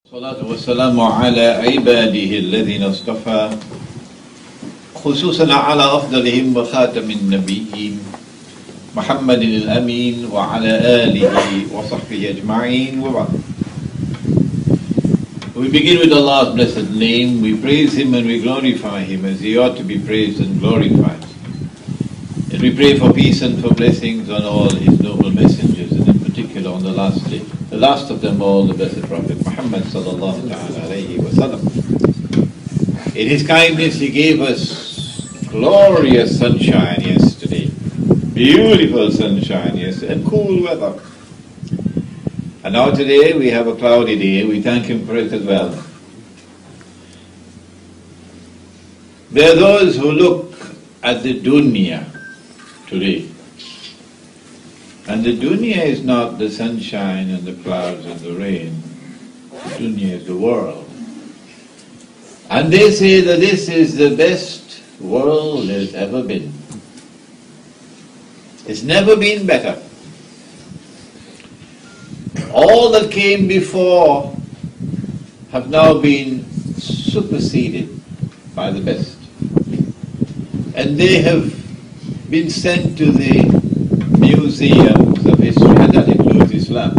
الصلاة والسلام على عباده الذين اصطفى خصوصا على أفضلهم وخاتم النبيين محمد الأمين وعلى آله وصحبه أجمعين وبعد. We begin with Allah's blessed name. We praise Him and we glorify Him as He ought to be praised and glorified. And we pray for peace and for blessings on all His noble messengers, and in particular on the last day, the last of them all, the blessed Prophet Muhammad sallallahu alayhi wa sallam. In His kindness He gave us glorious sunshine yesterday, beautiful sunshine yesterday, and cool weather. And now today we have a cloudy day. We thank Him for it as well. There are those who look at the dunya today. And the dunya is not the sunshine and the clouds and the rain. The dunya is the world. And they say that this is the best world there's ever been. It's never been better. All that came before have now been superseded by the best. And they have been sent to the museums of history, and that includes Islam.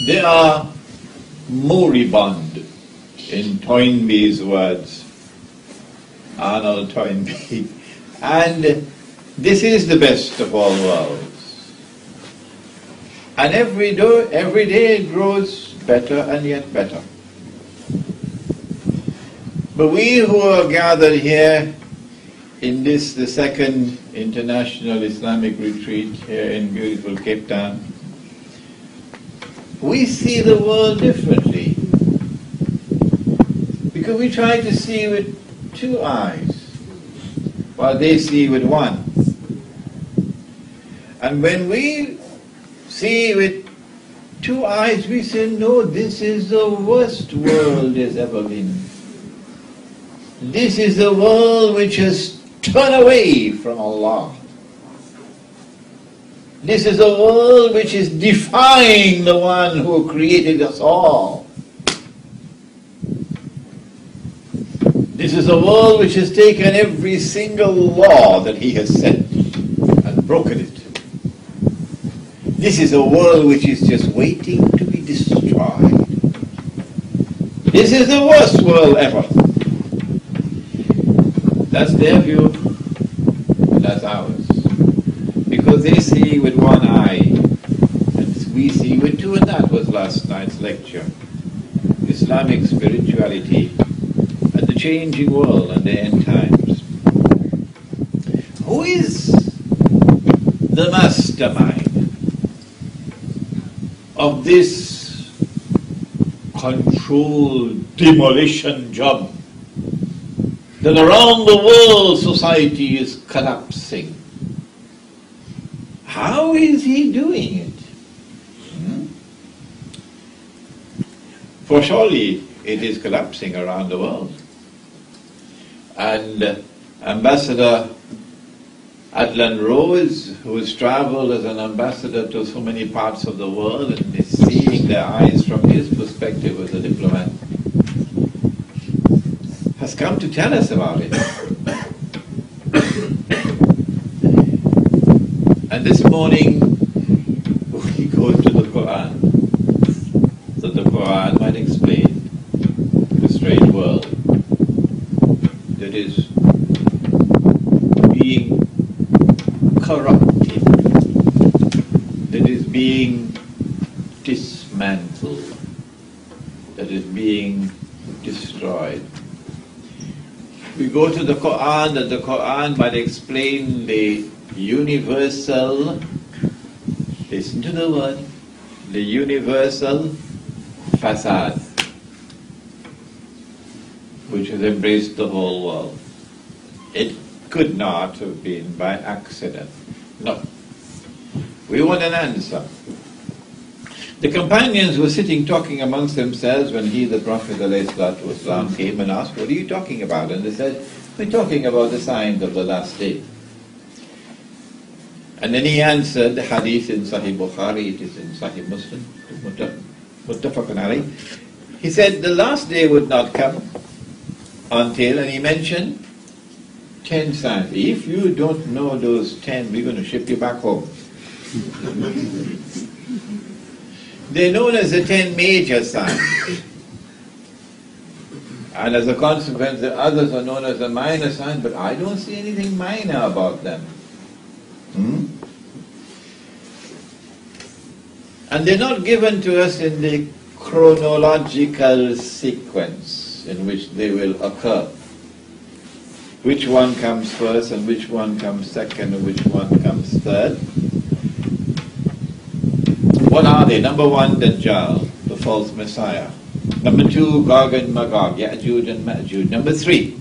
They are moribund, in Toynbee's words, Arnold Toynbee, and this is the best of all worlds. And every day it grows better and yet better. But we who are gathered here in this, the second International Islamic Retreat here in beautiful Cape Town, we see the world differently. Because we try to see with two eyes, while they see with one. And when we see with two eyes, we say, no, this is the worst world there's ever been. This is the world which has turned away from Allah. This is a world which is defying the one who created us all. This is a world which has taken every single law that He has set and broken it. This is a world which is just waiting to be destroyed. This is the worst world ever. That's their view, that's ours. Because they see with one eye, and we see with two, and that was last night's lecture. Islamic spirituality and the changing world and the end times. Who is the mastermind of this controlled demolition job that around the world society is collapsing? How is he doing it? For surely it is collapsing around the world. And Ambassador Adlan Rose, who has traveled as an ambassador to so many parts of the world and is seeing their eyes from his perspective as a diplomat, has come to tell us about it. And this morning we go to the Quran, so the Quran might explain the strange world that is being corrupted, that is being dismantled, that is being destroyed. We go to the Quran, that the Quran might explain the universal, listen to the word, the universal facade, which has embraced the whole world. It could not have been by accident. No. We want an answer. The companions were sitting talking amongst themselves when he, the Prophet ﷺ, came and asked, what are you talking about? And they said, we're talking about the signs of the last day. And then he answered the hadith in Sahih Bukhari, it is in Sahih Muslim, Muttafaqun alayh. He said the last day would not come until, and he mentioned 10 signs. If you don't know those 10, we're going to ship you back home. They're known as the 10 major signs. And as a consequence, the others are known as the minor signs, but I don't see anything minor about them. And they're not given to us in the chronological sequence in which they will occur. Which one comes first and which one comes second and which one comes third. What are they? Number 1, Dajjal, the false messiah. Number 2, Gog and Magog, Ya'juj and Ma'juj. Number 3,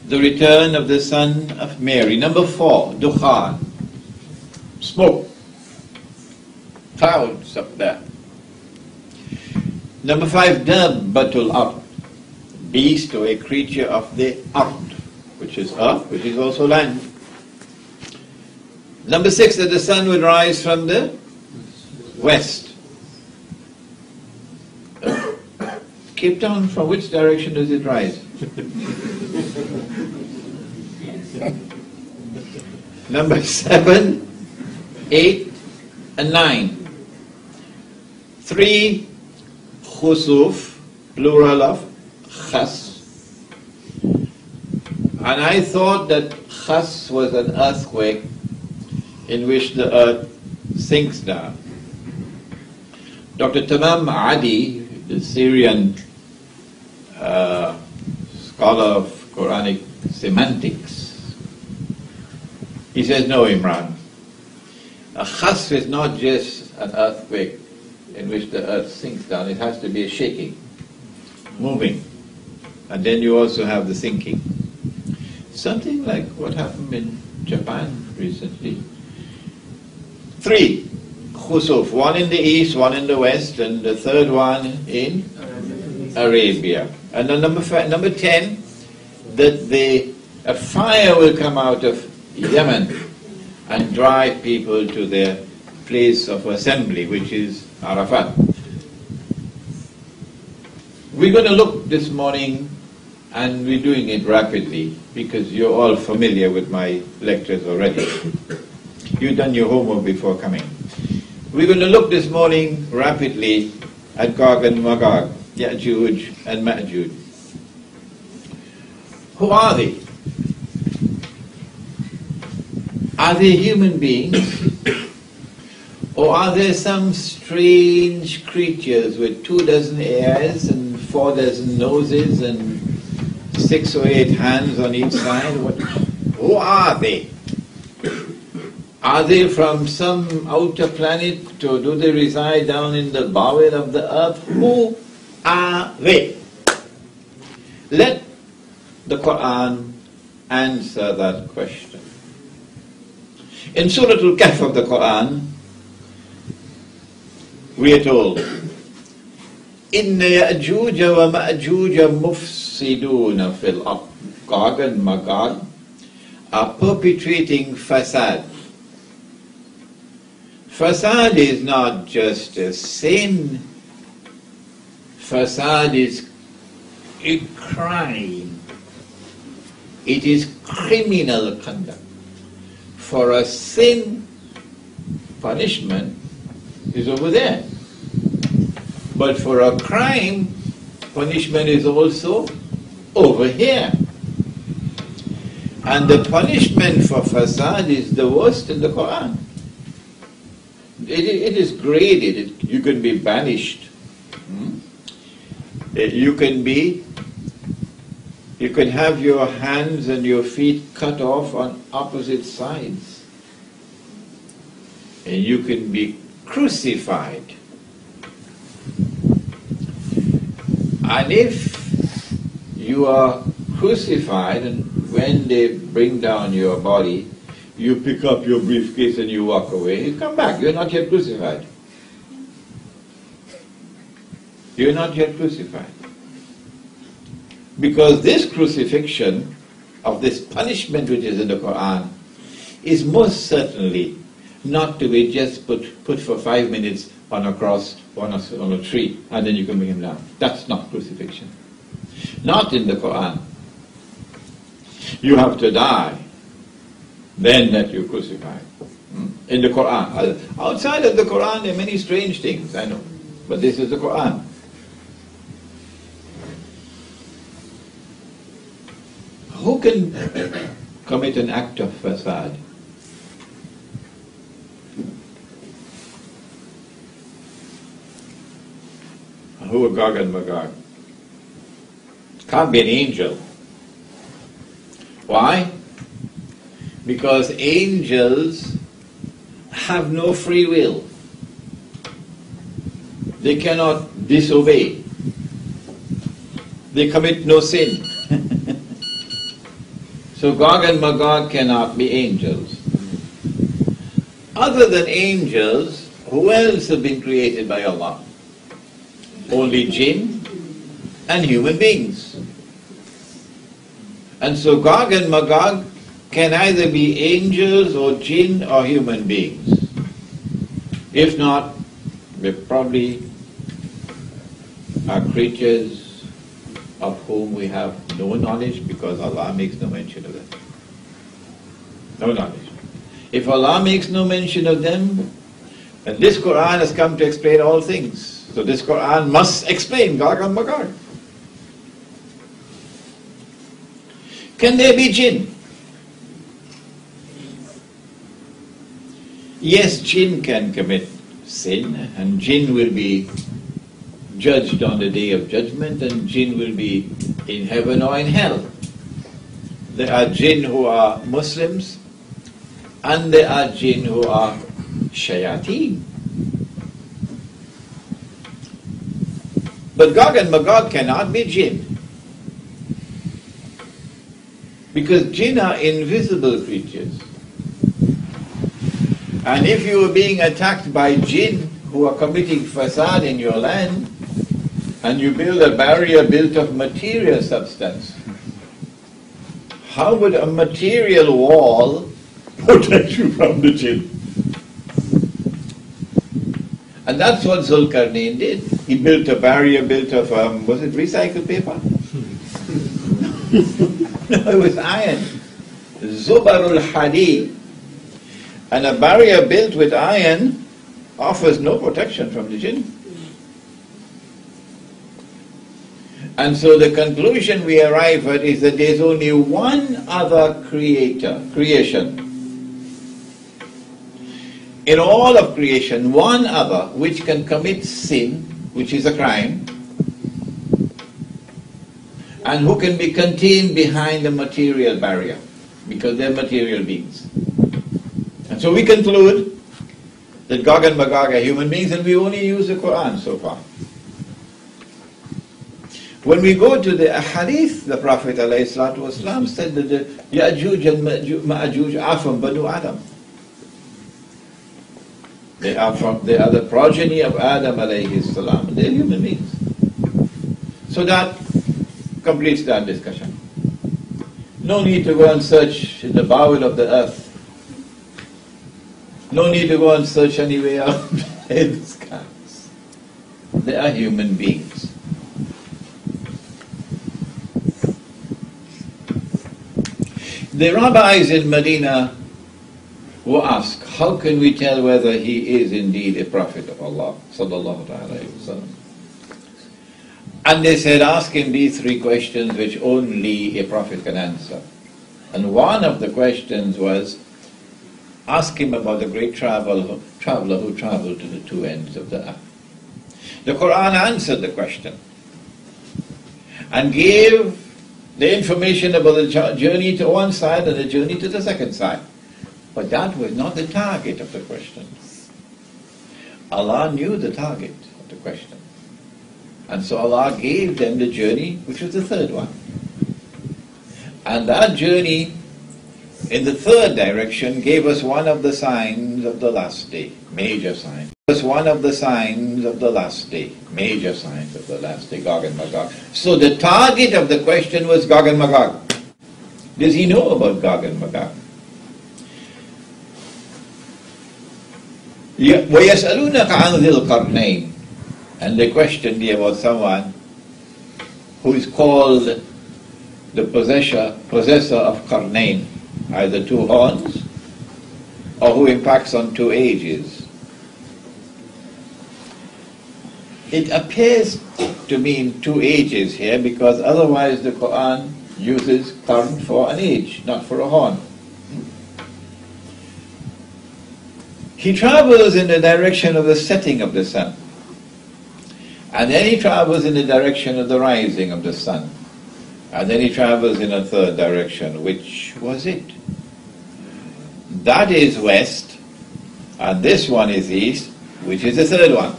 the return of the son of Mary. Number 4, Dukhan, smoke, clouds up there. Number 5, Dabbatul Ard, beast or a creature of the Ard, which is earth, which is also land. Number 6, that the sun would rise from the west. Cape Town, from which direction does it rise? Number 7, 8, and 9. 3, Khusuf, plural of Khas. And I thought that Khas was an earthquake in which the earth sinks down. Dr. Tamam Adi, the Syrian scholar of Quranic semantics, he says, no, Imran. A khasf is not just an earthquake in which the earth sinks down. It has to be a shaking, moving. And then you also have the sinking. Something like what happened in Japan recently. 3, Khusuf, one in the east, one in the west, and the third one in Arabia. And then number 10, that a fire will come out of Yemen and drive people to their place of assembly, which is Arafat. We're going to look this morning, and we're doing it rapidly, because you're all familiar with my lectures already. You've done your homework before coming. We're going to look this morning rapidly at Gog and Magog, Ya'juj and Ma'juj. Who are they? Are they human beings? Or are there some strange creatures with 24 ears and 4 noses and 6 or 8 hands on each side? Who are they? Are they from some outer planet, or do they reside down in the bowel of the earth? Who are they? Let the Quran answer that question. In Surah Al-Kahf of the Quran, we are told, Inna Ya'juj wa Ma'juj mufsiduna fil ard. Gog and Magog are perpetrating fasad. Fasad is not just a sin. Fasad is a crime. It is criminal conduct. For a sin, punishment is over there. But for a crime, punishment is also over here. And the punishment for fasad is the worst in the Quran. It is graded. You can be banished. You can have your hands and your feet cut off on opposite sides. And you can be crucified. And if you are crucified, and when they bring down your body, you pick up your briefcase and you walk away, you come back, you're not yet crucified. You're not yet crucified. Because this crucifixion of this punishment which is in the Quran is most certainly not to be just put for 5 minutes on a cross, on a tree, and then you can bring him down. That's not crucifixion. Not in the Quran. You have to die, then that you crucify. In the Quran. Outside of the Quran there are many strange things, I know. But this is the Quran. Who can commit an act of fasad? Who are Gog and Magog? Can't be an angel. Why? Because angels have no free will. They cannot disobey. They commit no sin. So Gog and Magog cannot be angels. Other than angels, who else have been created by Allah? Only jinn and human beings. And so Gog and Magog can either be angels or jinn or human beings. If not, they probably are creatures of whom we have no knowledge, because Allah makes no mention of them. No knowledge. If Allah makes no mention of them, then this Quran has come to explain all things. So this Quran must explain Gog and Magog. Can there be jinn? Yes, jinn can commit sin, and jinn will be judged on the day of judgment, and jinn will be in heaven or in hell. There are jinn who are Muslims, and there are jinn who are shayateen. But Gog and Magog cannot be jinn, because jinn are invisible creatures. And if you are being attacked by jinn who are committing fasad in your land, and you build a barrier built of material substance, how would a material wall protect you from the jinn? And that's what Zulkarnain did. He built a barrier built of, was it recycled paper? No, it was iron. Zubarul Hadid. And a barrier built with iron offers no protection from the jinn. And so the conclusion we arrive at is that there's only one other creation. In all of creation, one other which can commit sin, which is a crime, and who can be contained behind the material barrier, because they're material beings. And so we conclude that Gog and Magog are human beings, and we only use the Quran so far. When we go to the Hadith, the Prophet ﷺ said that the Ya'juj and Ma'ajuj are from Banu Adam. They are the progeny of Adam alayhi salam. They're human beings. So that completes that discussion. No need to go and search in the bowel of the earth. No need to go and search anywhere in the skies. They are human beings. The rabbis in Medina were asked, how can we tell whether he is indeed a prophet of Allah sallallahu alayhi wasallam? And they said, ask him these three questions which only a prophet can answer. And one of the questions was, ask him about the great traveler who traveled to the two ends of the earth. The Quran answered the question and gave the information about the journey to one side and the journey to the second side. But that was not the target of the question. Allah knew the target of the question. And so Allah gave them the journey, which was the third one. And that journey in the third direction gave us one of the signs of the last day, major sign. It was one of the signs of the last day, major signs of the last day, Gog and Magog. So the target of the question was Gog and Magog. Does he know about Gog and Magog? وَيَسْأَلُونَكَ عَنْ ذِي الْقَرْنَيْنِ. And they questioned me about someone who is called the possessor of Qarnayn, either two horns, or who impacts on two ages. It appears to mean two ages here, because otherwise the Quran uses qarn for an age, not for a horn. He travels in the direction of the setting of the sun, and then he travels in the direction of the rising of the sun, and then he travels in a third direction. Which was it? That is west, and this one is east. Which is the third one?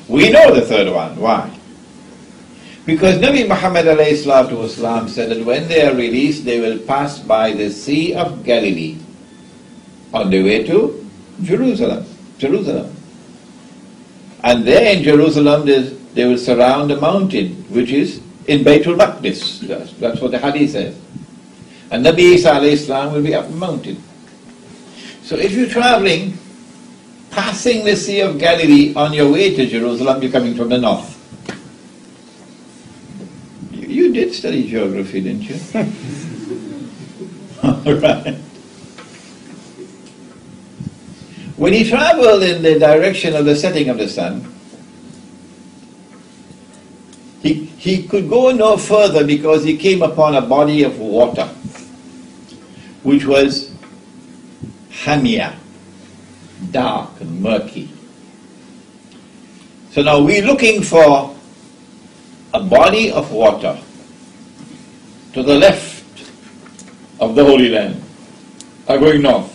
We know the third one. Why? Because Nabi Muhammad ﷺ said that when they are released, they will pass by the Sea of Galilee on the way to Jerusalem. And there in Jerusalem, they will surround a mountain, which is in Baytul Maqdis. That's what the hadith says. And Nabi Isa ﷺ will be up the mountain. So if you're traveling, passing the Sea of Galilee on your way to Jerusalem, you're coming from the north. You did study geography, didn't you? All right. When he traveled in the direction of the setting of the sun, he could go no further because he came upon a body of water, which was hamia, dark and murky. So now we're looking for a body of water to the left of the Holy Land, are going north.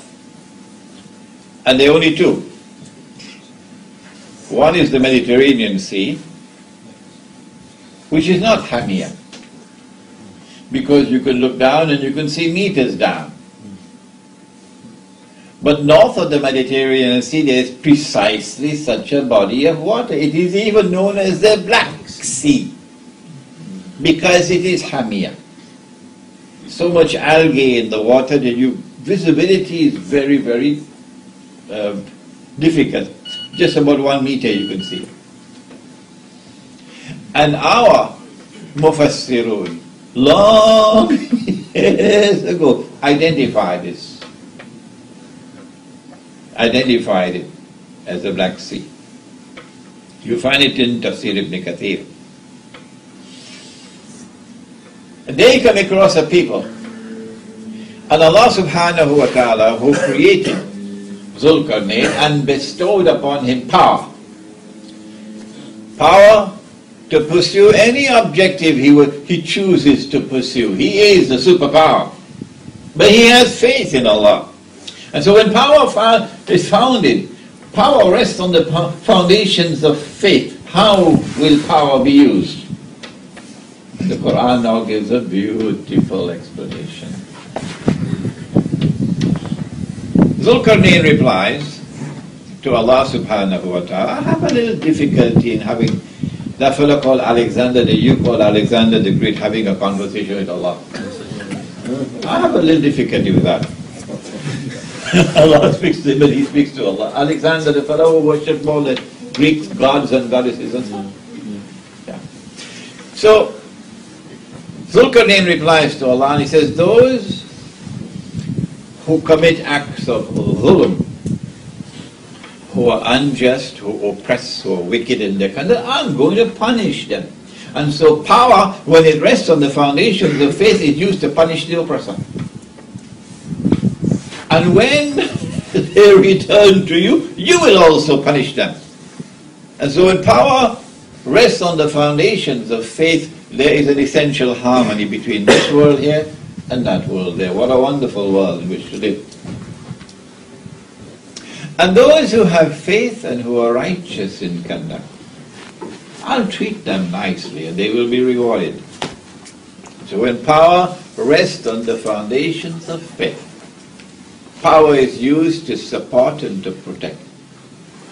And there are only two. One is the Mediterranean Sea, which is not hamia, because you can look down and you can see meters down. But north of the Mediterranean Sea, there is precisely such a body of water. It is even known as the Black Sea, because it is hamia. So much algae in the water that visibility is very, very difficult. Just about 1 meter you can see. And our Mufassirun, long years ago, identified it as the Black Sea. You find it in Tafsir ibn Kathir. They come across a people, and Allah subhanahu wa ta'ala, who created Zulkarnain and bestowed upon him power to pursue any objective he chooses to pursue. He is the superpower, but he has faith in Allah. And so when power is founded, power rests on the foundations of faith. How will power be used? The Quran now gives a beautiful explanation. Zulkarnain replies to Allah subhanahu wa ta'ala, I have a little difficulty in having that fellow called Alexander, that you call Alexander the Great, having a conversation with Allah. I have a little difficulty with that. Allah speaks to him and he speaks to Allah. Alexander, the fellow who worshipped all the Greek gods and goddesses and so on. Yeah. So, Zulkarnain replies to Allah and he says, those who commit acts of dhulm, who are unjust, who oppress, who are wicked in their conduct, I'm going to punish them. And so power, when it rests on the foundations of faith, is used to punish the oppressor. And when they return to you, you will also punish them. And so when power rests on the foundations of faith, there is an essential harmony between this world here and that world there. What a wonderful world in which to live. And those who have faith and who are righteous in conduct, I'll treat them nicely and they will be rewarded. So when power rests on the foundations of faith, power is used to support and to protect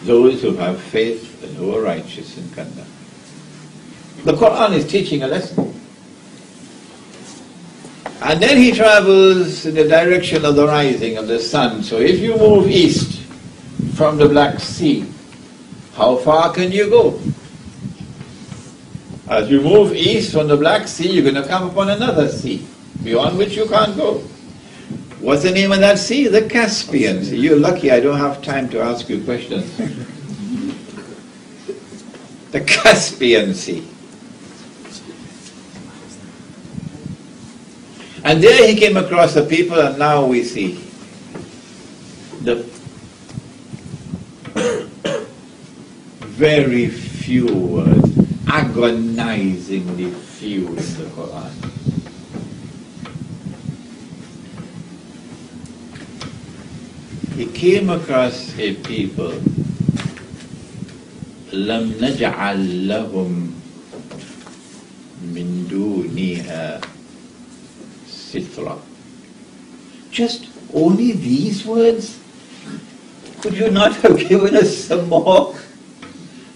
those who have faith and who are righteous in conduct. The Quran is teaching a lesson. And then he travels in the direction of the rising of the sun. So if you move east, from the Black Sea, how far can you go? As you move east from the Black Sea, you're going to come upon another sea, beyond which you can't go. What's the name of that sea? The Caspian Sea. You're lucky I don't have time to ask you questions. The Caspian Sea. And there he came across the people, and now we see the very few words, agonizingly few in the Quran. He came across a people, لم نجعل لهم من دونها سترا. Just only these words? Could you not have given us some more?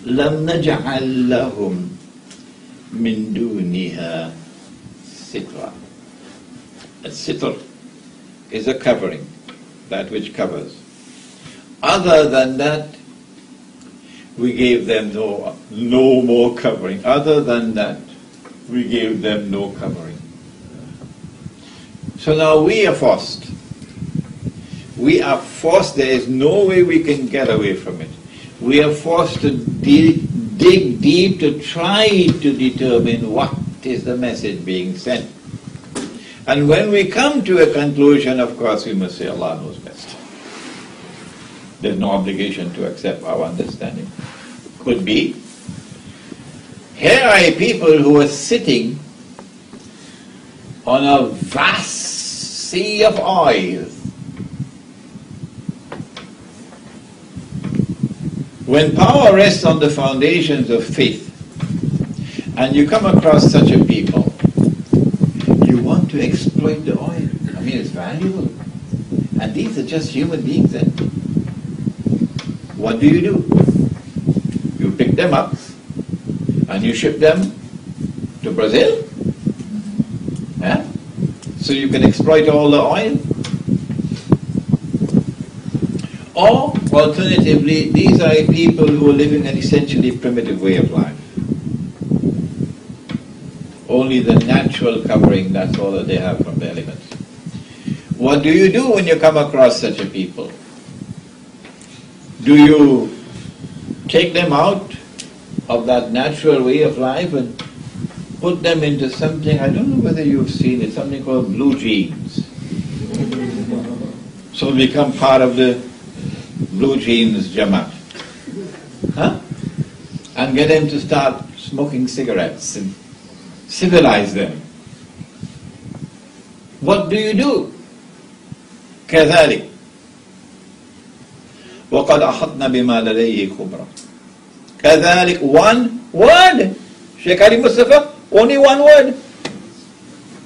لم نجعل لهم من دونها سترا. A sitr is a covering, that which covers. Other than that, we gave them no more covering. Other than that, we gave them no covering. So now we are forced. We are forced. There is no way we can get away from it. We are forced to dig deep to try to determine what is the message being sent. And when we come to a conclusion, of course, we must say Allah knows best. There's no obligation to accept our understanding. Could be. Here are people who are sitting on a vast sea of oil. When power rests on the foundations of faith, and you come across such a people, you want to exploit the oil. I mean, it's valuable. And these are just human beings then. What do? You pick them up and you ship them to Brazil? Yeah? So you can exploit all the oil? Or, alternatively, these are people who are living an essentially primitive way of life. Only the natural covering, that's all that they have from the elements. What do you do when you come across such a people? Do you take them out of that natural way of life and put them into something, I don't know whether you've seen it, something called blue jeans. So become part of the blue jeans Jamaat. Huh? And get them to start smoking cigarettes and civilize them. What do? كذلك وقد أحطنا بما لديه خبرا. كذلك, one word. Sheikh Ali Mustafa, only one word.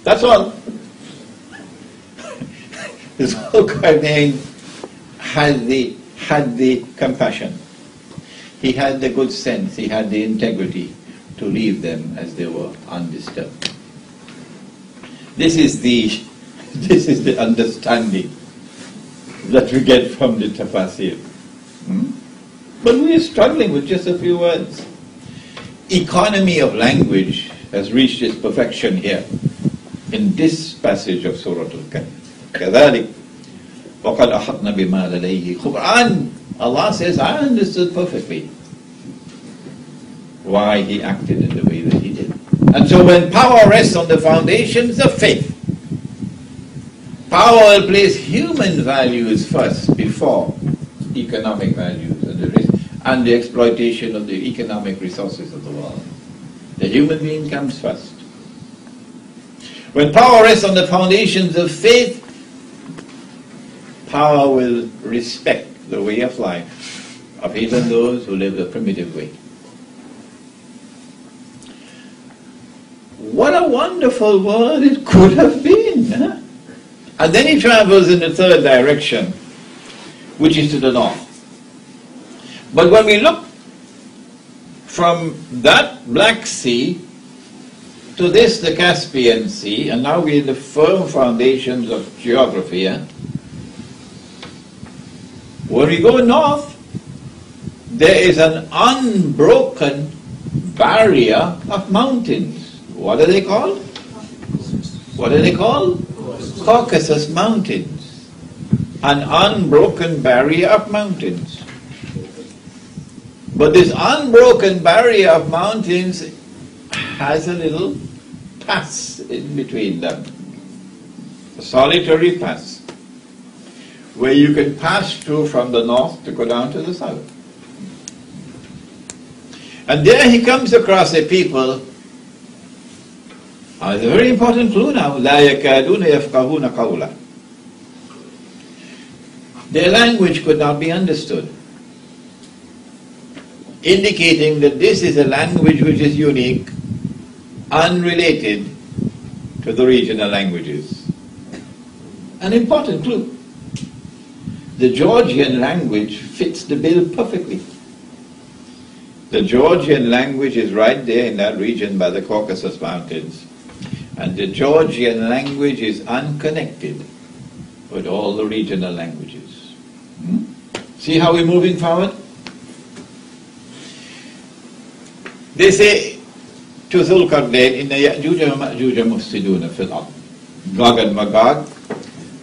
That's all. His whole Qarnayn had the compassion. He had the good sense, he had the integrity to leave them as they were, undisturbed. This is the understanding that we get from the tafsir. But we are struggling with just a few words. Economy of language has reached its perfection here in this passage of Surah Al-Kahf. كذلك وقد أحطنا بما لديه خبرا. Allah says, I understood perfectly why he acted in the way that he did. And so when power rests on the foundations of faith, power will place human values first before economic values and the exploitation of the economic resources of the world. The human being comes first. When power rests on the foundations of faith, power will respect the way of life of even those who live the primitive way. What a wonderful world it could have been. Huh? And then he travels in the third direction, which is to the north. But when we look from that Black Sea to this, the Caspian Sea, and now we're in the firm foundations of geography. When we go north, there is an unbroken barrier of mountains. What are they called? What are they called? Caucasus Mountains. An unbroken barrier of mountains. But this unbroken barrier of mountains has a little pass in between them. A solitary pass, where you can pass through from the north to go down to the south. And there he comes across a people. It's a very important clue now. لا يكادون يفقهون قولا. Their language could not be understood, indicating that this is a language which is unique, unrelated to the regional languages. An important clue. The Georgian language fits the bill perfectly. The Georgian language is right there in that region by the Caucasus Mountains. And the Georgian language is unconnected with all the regional languages. See how we're moving forward? They say to Zulkarnain, Inna Ya'juj wa Ma'juj mufsiduna fil ard. Gog and Magog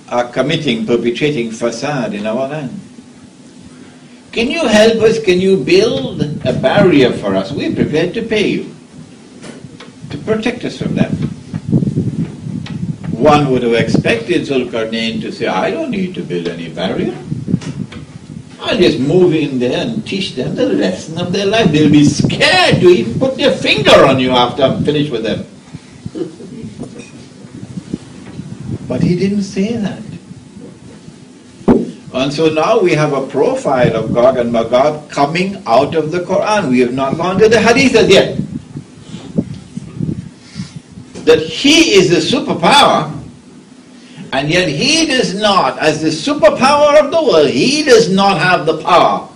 are perpetrating fasad in our land. Can you help us? Can you build a barrier for us? We're prepared to pay you to protect us from them. One would have expected Zulkarnain to say, I don't need to build any barrier. I'll just move in there and teach them the lesson of their life. They'll be scared to even put their finger on you after I'm finished with them. But he didn't say that. And so now we have a profile of Gog and Magog coming out of the Quran. We have not gone to the Hadith as yet. That he is the superpower, and yet he does not, as the superpower of the world, he does not have the power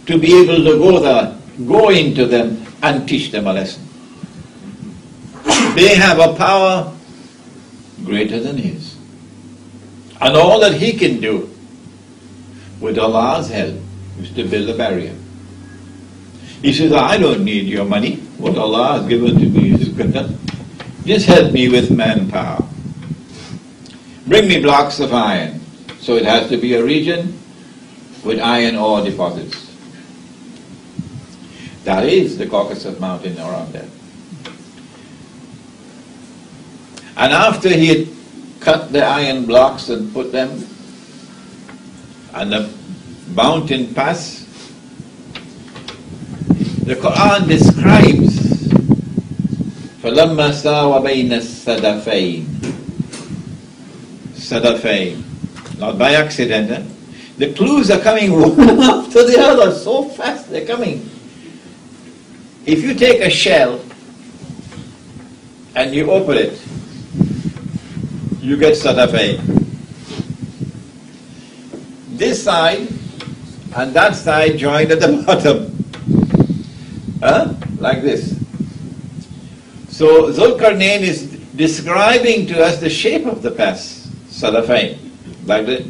to be able to go into them and teach them a lesson. They have a power greater than his. And all that he can do with Allah's help is to build a barrier. He says, I don't need your money. What Allah has given to me is good enough. Just help me with manpower. Bring me blocks of iron. So it has to be a region with iron ore deposits. That is the Caucasus Mountain around there. And after he had cut the iron blocks and put them on the mountain pass, the Quran describes فَلَمَّا سَاوَ بَيْنَ السَّدَفَيْنِ. Sadafain. Not by accident. Eh? The clues are coming one after the other, so fast they're coming. If you take a shell and you open it, you get Sadafain. This side and that side join at the bottom. Like this. So Zulkarnain is describing to us the shape of the pass, Sadafain, like the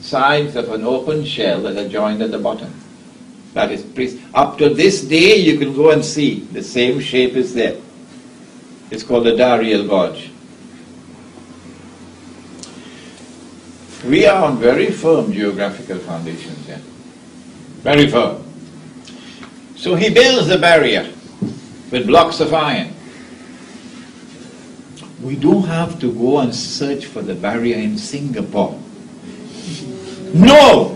sides of an open shell that are joined at the bottom. That is, up to this day you can go and see the same shape is there. It's called the Dariel Gorge. We are on very firm geographical foundations here. Very firm. So he builds the barrier with blocks of iron. We don't have to go and search for the barrier in Singapore. No!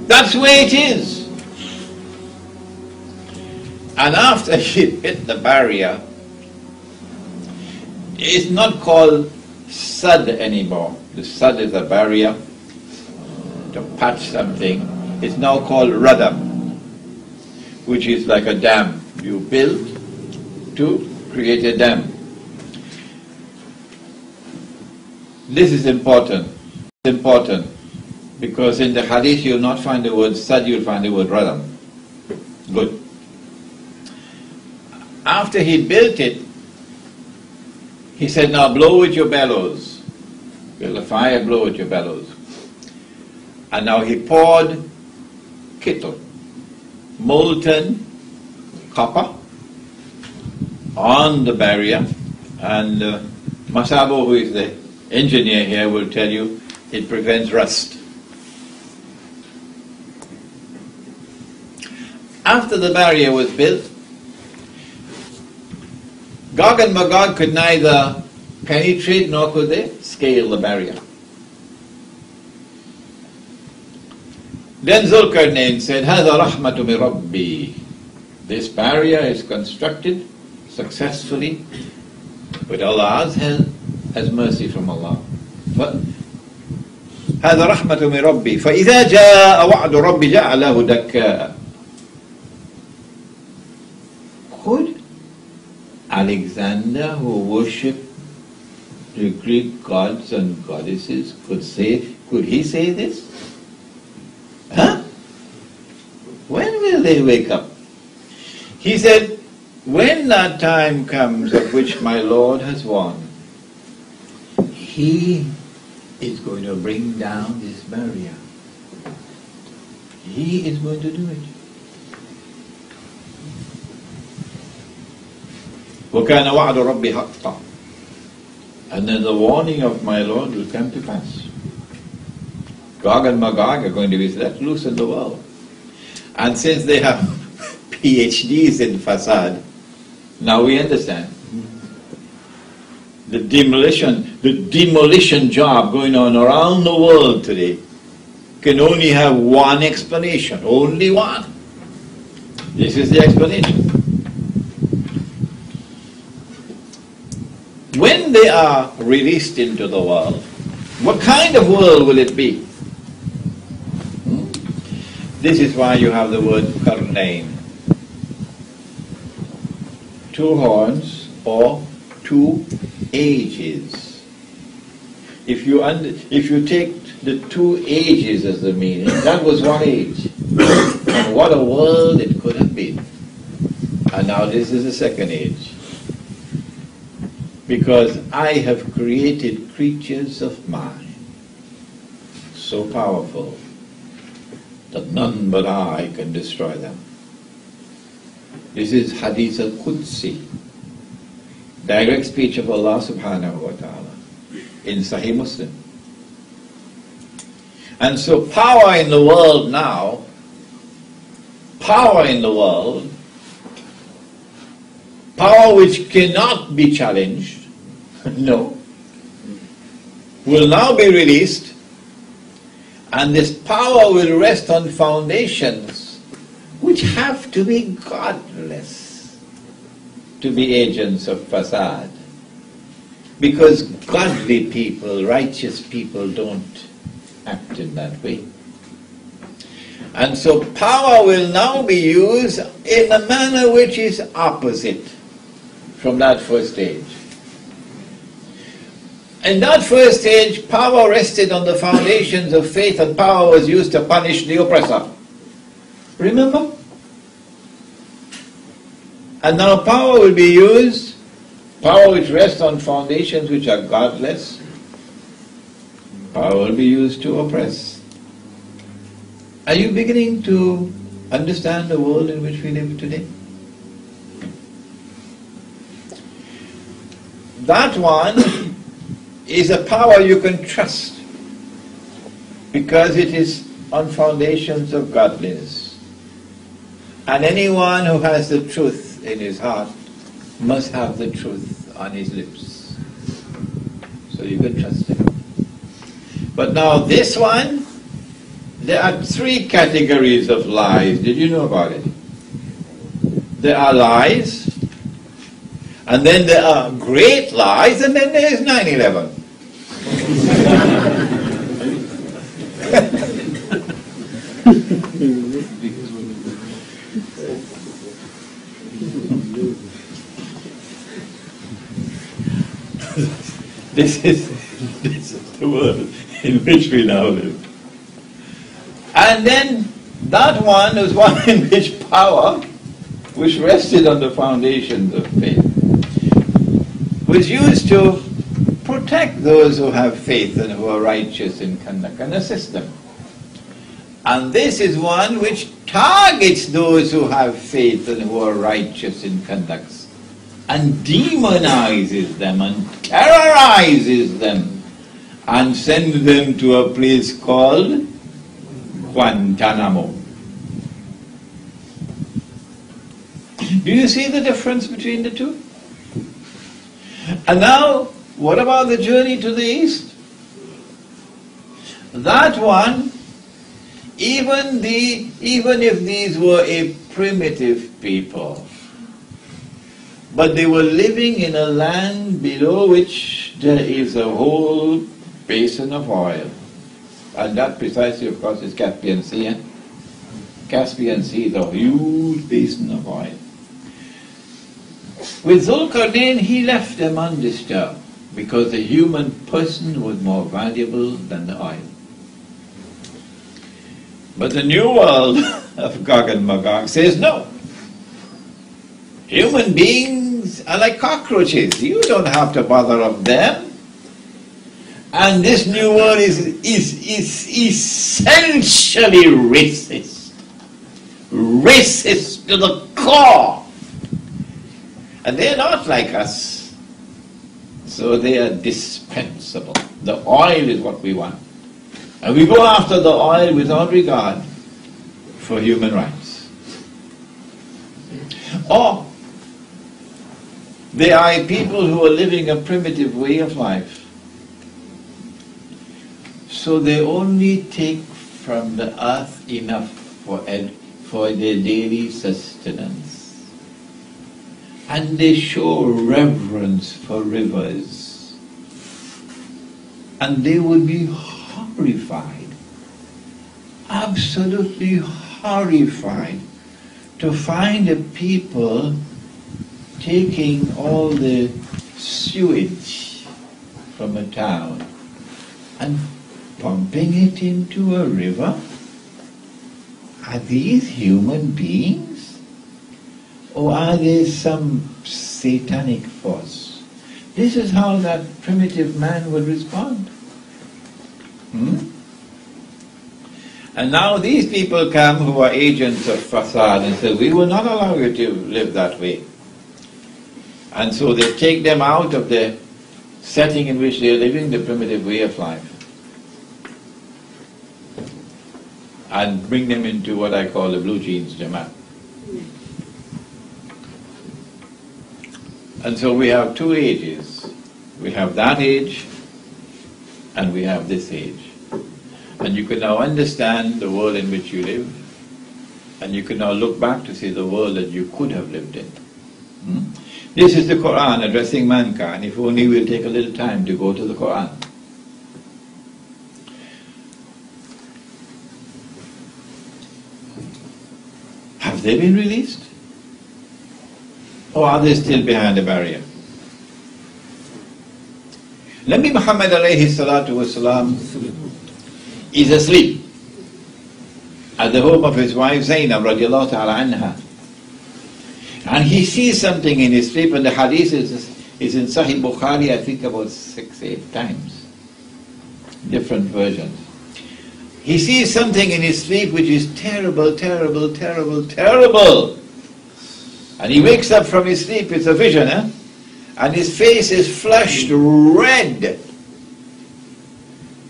That's where it is. And after he hit the barrier, it's not called Sad anymore. The Sad is a barrier to patch something. It's now called Radam, which is like a dam. You build to create a dam. This is important. It's important because in the hadith you'll not find the word Sad, you'll find the word Radam. Good. After he built it, he said, now blow with your bellows. Build a fire, blow with your bellows. And now he poured kittle, molten copper, on the barrier, and Masabo, who is the engineer here, will tell you it prevents rust. After the barrier was built, Gog and Magog could neither penetrate nor could they scale the barrier. Then Zulkarnain said, هَذَا رَحْمَةُ مِنْ رَبِّي. This barrier is constructed successfully with Allah's help as mercy from Allah. هَذَا رَحْمَةُ مِنْ رَبِّي فَإِذَا جَاءَ وَعْدُ رَبِّ جَعَلَهُ دَكَّاءَ. Could Alexander, who worshipped the Greek gods and goddesses, could he say this? Huh? When will they wake up? He said, when that time comes of which my Lord has won, He is going to bring down this barrier. He is going to do it. وَكَانَ وَعْدُ رَبِّ حَقًّا. And then the warning of my Lord will come to pass. Gog and Magog are going to be let loose in the world. And since they have PhDs in facade, now we understand. The demolition job going on around the world today can only have one explanation, only one. This is the explanation. When they are released into the world, what kind of world will it be? This is why you have the word Karnain. Two horns or two ages. If you take the two ages as the meaning, that was one age. And what a world it could have been. And now this is the second age. Because I have created creatures of mine, so powerful that none but I can destroy them. This is Hadith al-Qudsi, direct speech of Allah subhanahu wa ta'ala in Sahih Muslim. And so power in the world now, power which cannot be challenged, no, will now be released. And this power will rest on foundations which have to be godless to be agents of fasad. Because godly people, righteous people don't act in that way. And so power will now be used in a manner which is opposite from that first stage. In that first stage, power rested on the foundations of faith, and power was used to punish the oppressor. Remember? And now power will be used, power which rests on foundations which are godless, power will be used to oppress. Are you beginning to understand the world in which we live today? That one is a power you can trust because it is on foundations of godliness. And anyone who has the truth in his heart must have the truth on his lips. So you can trust him. But now this one, there are three categories of lies. Did you know about it? There are lies, and then there are great lies, and then there is 9/11. This is the world in which we now live. And then that one is one in which power, which rested on the foundations of faith, was used to protect those who have faith and who are righteous in conduct and assist them. And this is one which targets those who have faith and who are righteous in conduct, and demonizes them and terrorizes them and sends them to a place called Guantanamo. Do you see the difference between the two? And now, what about the journey to the east? That one, even if these were a primitive people, but they were living in a land below which there is a whole basin of oil. And that precisely, of course, is Caspian Sea. Eh? Caspian Sea is a huge basin of oil. With Zulkarnain, he left them undisturbed because the human person was more valuable than the oil. But the new world of Gog and Magog says no. Human beings are like cockroaches. You don't have to bother of them. And this new world is essentially racist. Racist to the core. And they're not like us. So they are dispensable. The oil is what we want. And we go after the oil without regard for human rights. Or there are people who are living a primitive way of life. So they only take from the earth enough for their daily sustenance. And they show reverence for rivers. And they would be horrified, absolutely horrified, to find a people taking all the sewage from a town and pumping it into a river. Are these human beings? Or are they some satanic force? This is how that primitive man would respond. And now these people come who are agents of facade and say, we will not allow you to live that way. And so they take them out of the setting in which they are living, the primitive way of life, and bring them into what I call the blue jeans Jamaat. And so we have two ages. We have that age and we have this age. And you can now understand the world in which you live, and you can now look back to see the world that you could have lived in. This is the Quran addressing mankind. If only we'll take a little time to go to the Quran. Have they been released? Or are they still behind the barrier? Nabi Muhammad alayhi salatu wasalam is asleep at the home of his wife Zainab radiallahu ta'ala anha. And he sees something in his sleep, and the hadith is in Sahih Bukhari, I think about 6-8 times. Different versions. He sees something in his sleep which is terrible, terrible, terrible, terrible. And he wakes up from his sleep, it's a vision, and his face is flushed red.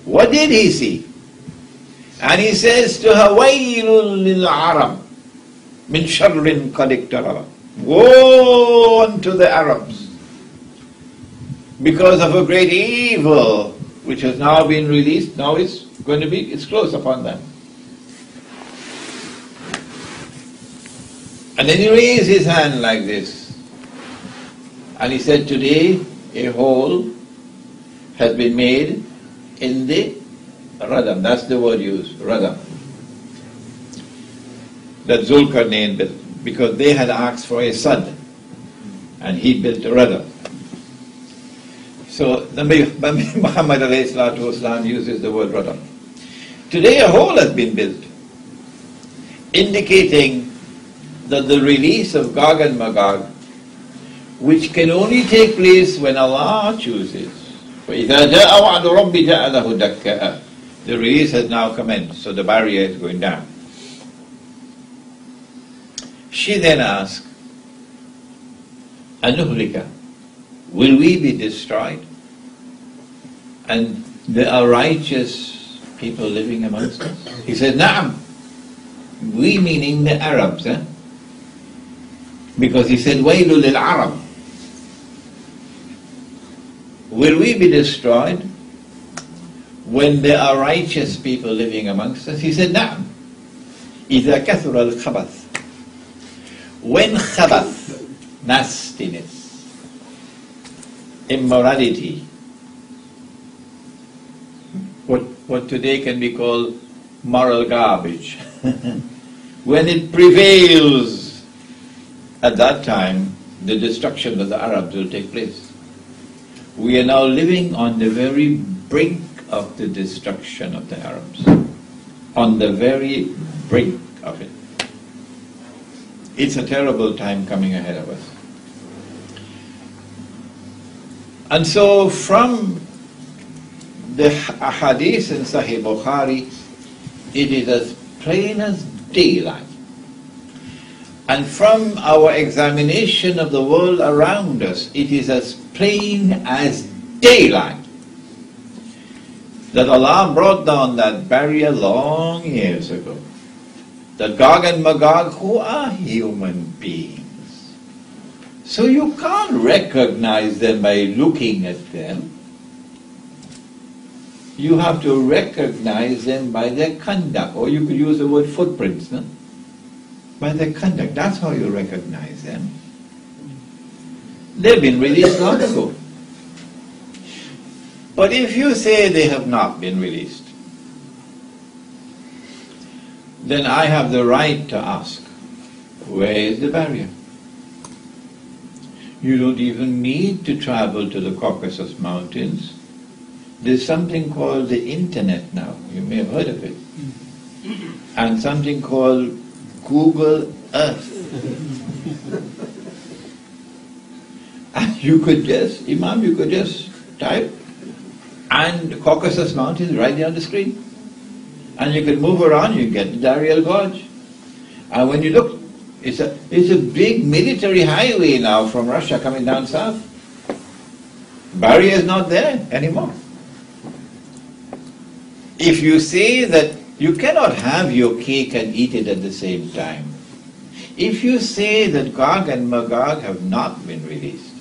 What did he see? And he says to her, وَيْلٌ لِلْعَرَبِ مِنْ شَرٍ قَدْ اقْتَرَبَ. Woe unto the Arabs because of a great evil which has now been released. Now it's close upon them. And then he raised his hand like this, and he said, today a hole has been made in the radam. That's the word used, radam, that Zulkarnain built, because they had asked for a sad, and he built a radam. So Nabi Muhammad alayhi salatu wasalam uses the word radam. Today a hole has been built, indicating that the release of Gog and Magog, which can only take place when Allah chooses. فَإِذَا جَاءَ وَعْدُ رَبِّ جَعَلَهُ دَكَّاءَ. The release has now commenced, so the barrier is going down. She then asked, Anuhlika, will we be destroyed? And there are righteous people living amongst us? He said, Na'am. We meaning the Arabs, because he said, Wailul lil Arab. Will we be destroyed when there are righteous people living amongst us? He said, Na'am. إِذَا كَثُرَ الْخَبَثِ. When khabath, nastiness, immorality, what today can be called moral garbage, when it prevails, at that time the destruction of the Arabs will take place. We are now living on the very brink of the destruction of the Arabs. On the very brink of it. It's a terrible time coming ahead of us. And so from the hadith in Sahih Bukhari, it is as plain as daylight. And from our examination of the world around us, it is as plain as daylight that Allah brought down that barrier long years ago. The Gog and Magog, who are human beings. So you can't recognize them by looking at them. You have to recognize them by their conduct, or you could use the word footprints, no? By their conduct. That's how you recognize them. They've been released long ago. But if you say they have not been released, then I have the right to ask, where is the barrier? You don't even need to travel to the Caucasus Mountains. There's something called the internet now. You may have heard of it. And something called Google Earth. And you could just, Imam, you could just type, and the Caucasus Mountains right there on the screen. And you can move around, you get the Dariel Gorge. And when you look, it's a big military highway now from Russia coming down south. Barrier is not there anymore. If you say that you cannot have your cake and eat it at the same time, if you say that Gog and Magog have not been released,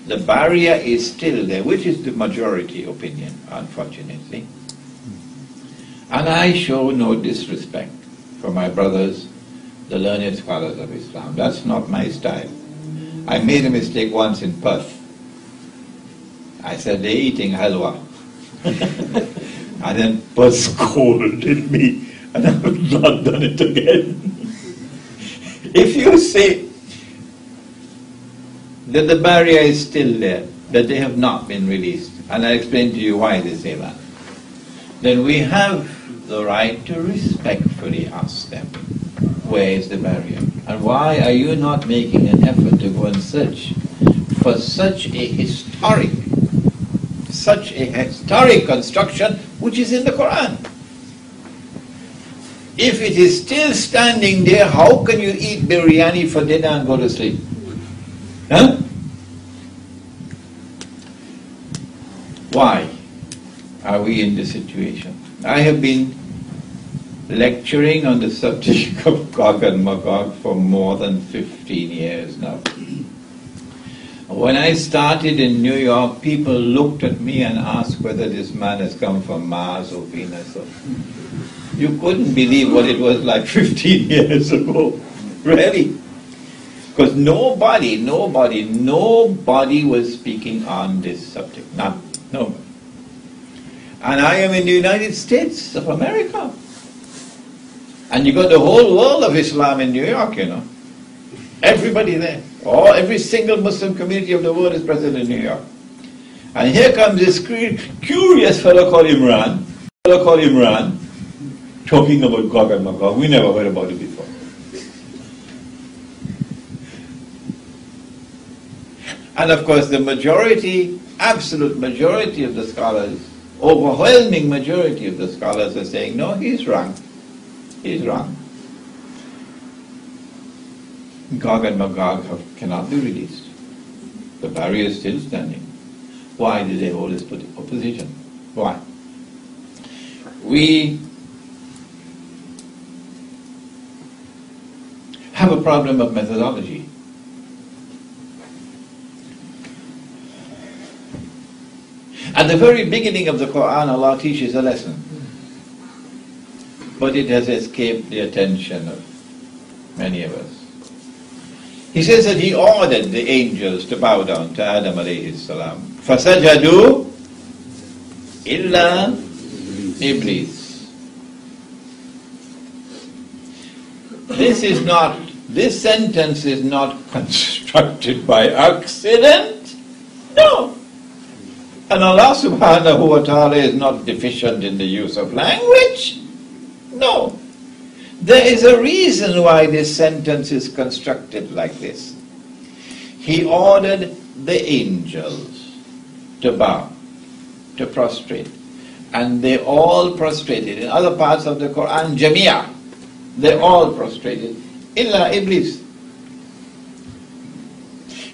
the barrier is still there, which is the majority opinion, unfortunately. And I show no disrespect for my brothers, the learned scholars of Islam. That's not my style. I made a mistake once in Perth. I said, they're eating halwa. And then Perth scolded me, and I have not done it again. If you say that the barrier is still there, that they have not been released, and I explain to you why they say that, then we have the right to respectfully ask them, where is the barrier? And why are you not making an effort to go and search for such a historic construction which is in the Quran? If it is still standing there, how can you eat biryani for dinner and go to sleep? Huh? Why are we in this situation? I have been lecturing on the subject of Gog and Magog for more than 15 years now. When I started in New York, people looked at me and asked whether this man has come from Mars or Venus. You couldn't believe what it was like 15 years ago. Really. Because nobody was speaking on this subject. Nobody. And I am in the United States of America. And you got the whole world of Islam in New York, you know. Everybody there. Every single Muslim community of the world is present in New York. And here comes this curious fellow called Imran, talking about Gog and Magog. We never heard about it before. And of course the majority, absolute majority of the scholars overwhelming majority of the scholars are saying, no, he's wrong. He's wrong. Gog and Magog cannot be released. The barrier is still standing. Why did they hold this position? Why? We have a problem of methodology. At the very beginning of the Quran, Allah teaches a lesson, but it has escaped the attention of many of us. He says that He ordered the angels to bow down to Adam alayhi salam. فَسَجَدُوا إِلَّا Iblis. This sentence is not constructed by accident. No. And Allah subhanahu wa ta'ala is not deficient in the use of language. No. There is a reason why this sentence is constructed like this. He ordered the angels to bow, to prostrate. And they all prostrated. In other parts of the Quran, Jamia, they all prostrated. Illa Iblis.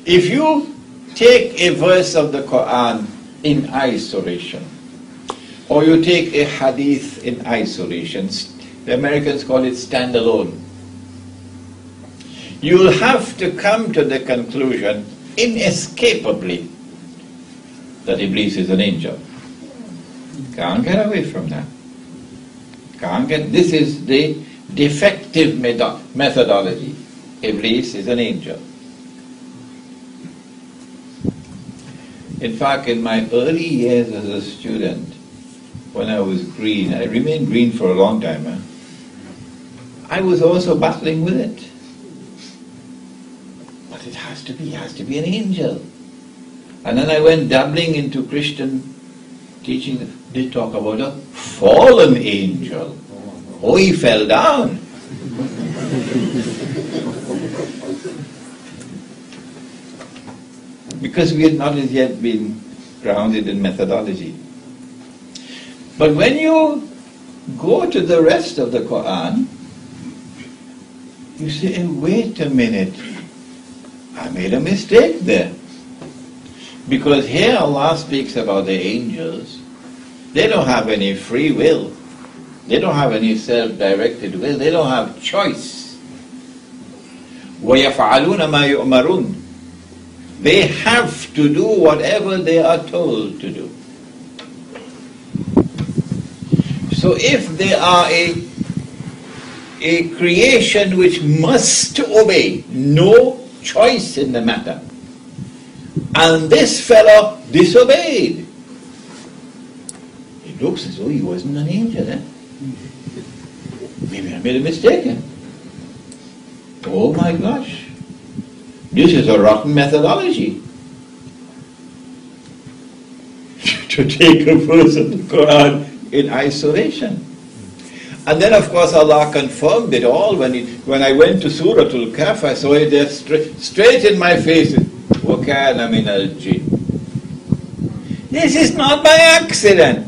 If you take a verse of the Quran in isolation, or you take a hadith in isolation, the Americans call it standalone, you'll have to come to the conclusion, inescapably, that Iblis is an angel. Can't get away from that. This is the defective methodology. Iblis is an angel. In fact, in my early years as a student, when I was green, I remained green for a long time, I was also battling with it. But it has to be an angel. And then I went dabbling into Christian teaching. They talk about a fallen angel. Oh, he fell down. Because we had not as yet been grounded in methodology. But when you go to the rest of the Quran, you say, hey, wait a minute, I made a mistake there. Because here Allah speaks about the angels. They don't have any free will. They don't have any self-directed will. They don't have choice. وَيَفْعَلُونَ مَا يُؤْمَرُونَ. They have to do whatever they are told to do. So if they are a creation which must obey, no choice in the matter, and this fellow disobeyed, it looks as though he wasn't an angel. Maybe I made a mistake. Oh my gosh, this is a rotten methodology. To take a verse of the Quran in isolation. And then of course Allah confirmed it all when I went to Surah Al-Kahf. I saw it there straight in my face. وَكَانَ مِنَ الْجِنِّ. This is not by accident.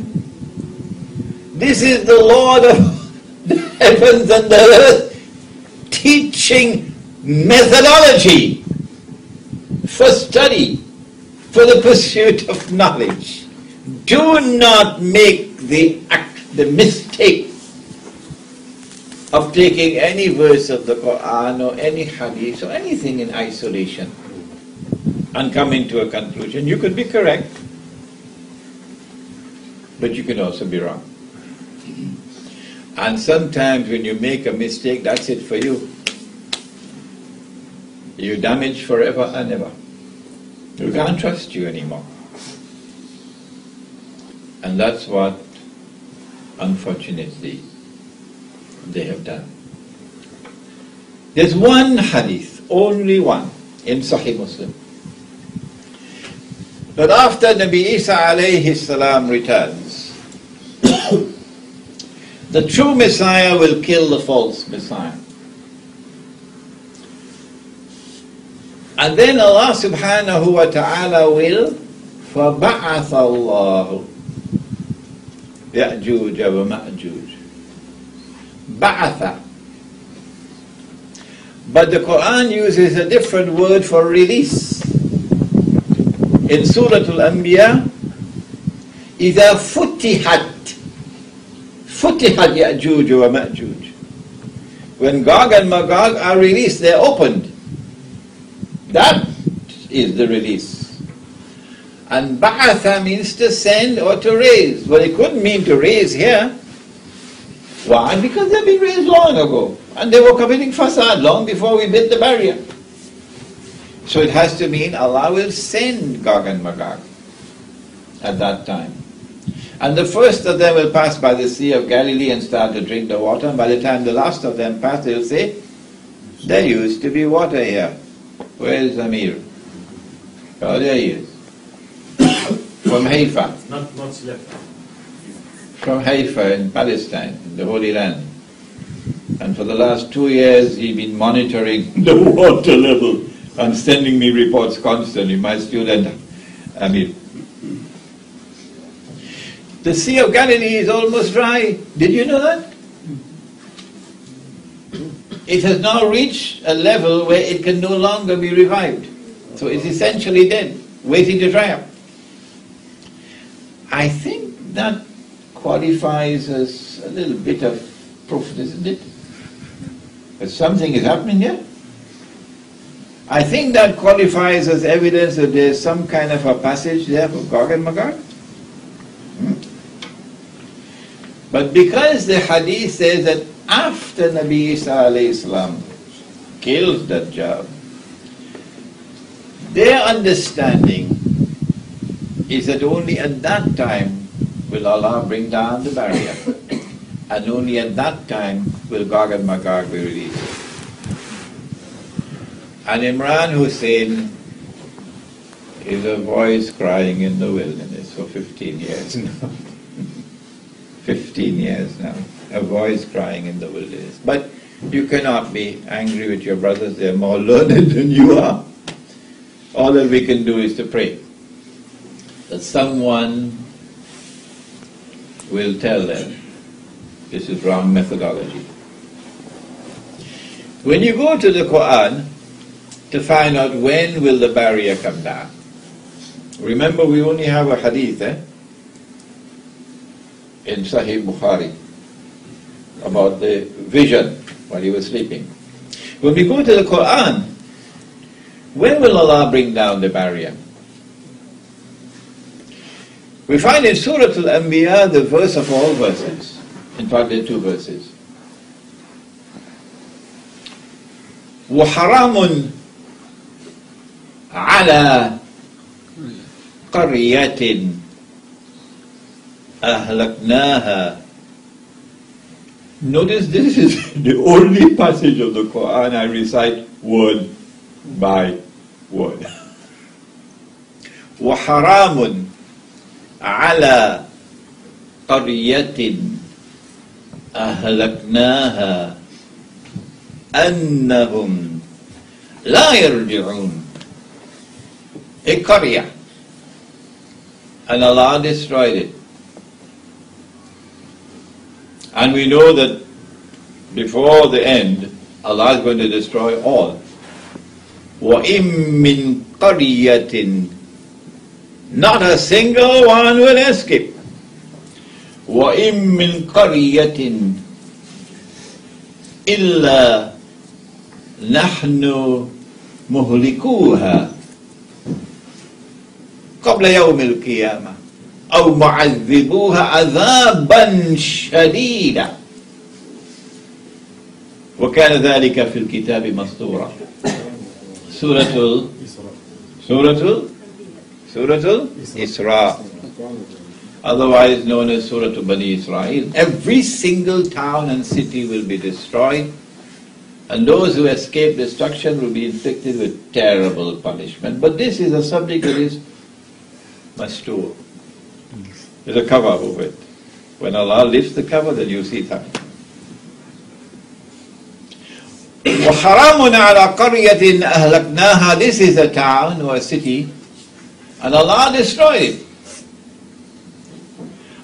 This is the Lord of the heavens and the earth teaching methodology for study, for the pursuit of knowledge. Do not make the mistake of taking any verse of the Quran or any hadith or anything in isolation and coming to a conclusion. You could be correct, but you can also be wrong. And sometimes when you make a mistake, that's it for you. You're damaged forever and ever. We can't trust you anymore. And that's what, unfortunately, they have done. There's one hadith, only one, in Sahih Muslim, that after Nabi Isa alayhi salam returns, the true Messiah will kill the false Messiah. And then Allah subhanahu wa ta'ala will فَبَعَثَ اللَّهُ يأجوج ومأجوج. Ba'atha. But the Quran uses a different word for release. In Surah Al-Anbiya, إِذَا فُتِحَتْ يَأْجُوجُ وَمَأْجُوجُ. When Gog and Magog are released, they're opened. That is the release. And Ba'atha means to send or to raise. Well, it couldn't mean to raise here. Why? Because they've been raised long ago. And they were committing fasad long before we built the barrier. So it has to mean Allah will send Gog and Magog at that time. And the first of them will pass by the Sea of Galilee and start to drink the water. And by the time the last of them pass, they'll say, there used to be water here. Where is Amir? Oh, there he is. From Haifa. Not much left. From Haifa in Palestine, in the Holy Land. And for the last 2 years, he's been monitoring the water level and sending me reports constantly. My student, Amir. The Sea of Galilee is almost dry. Did you know that? It has now reached a level where it can no longer be revived. So it's essentially dead, waiting to dry up. I think that qualifies as a little bit of proof, isn't it? That something is happening here. I think that qualifies as evidence that there's some kind of a passage there for Gog and Magog. But because the hadith says that after Nabi Isa alayhi salam kills Dajjal, their understanding is that only at that time will Allah bring down the barrier. And only at that time will Gog and Magog be released. And Imran Hussein is a voice crying in the wilderness for 15 years now. 15 years now, a voice crying in the wilderness. But you cannot be angry with your brothers, they're more learned than you are. All that we can do is to pray that someone will tell them this is wrong methodology. When you go to the Quran to find out when will the barrier come down, remember we only have a hadith in Sahih Bukhari about the vision while he was sleeping. When we go to the Quran, when will Allah bring down the barrier? We find in Surah Al-Anbiya the verse of all verses. In fact, there are 2 verses. وَحَرَامٌ عَلَى قَرْيَةٍ أَهْلَكْنَاهَا. Notice this is the only passage of the Quran I recite word by word. وَحَرَامٌ عَلَى قَرْيَةٍ أَهْلَكْنَاهَا أَنَّهُمْ لَا يَرْجِعُونَ. A qaryah, and Allah destroyed it. And we know that before the end, Allah is going to destroy all. وَإِن مِّن قَرْيَةٍ, not a single one will escape. وَإِن مِّن قَرْيَةٍ إِلَّا نَحْنُ مُهْلِكُوهَا قبل يوم القيامة أو معذبوها عذابا شديدا وكان ذلك في الكتاب مسطورا. سورة Isra, otherwise known as Surah Bani Israel. Every single town and city will be destroyed, and those who escape destruction will be inflicted with terrible punishment. But this is a subject that is mastur. There's a cover over it. When Allah lifts the cover, then you see that. وَحَرَامٌ عَلَى قَرْيَةٍ أَهْلَكْنَاهَا. This is a town or a city, and Allah destroyed it.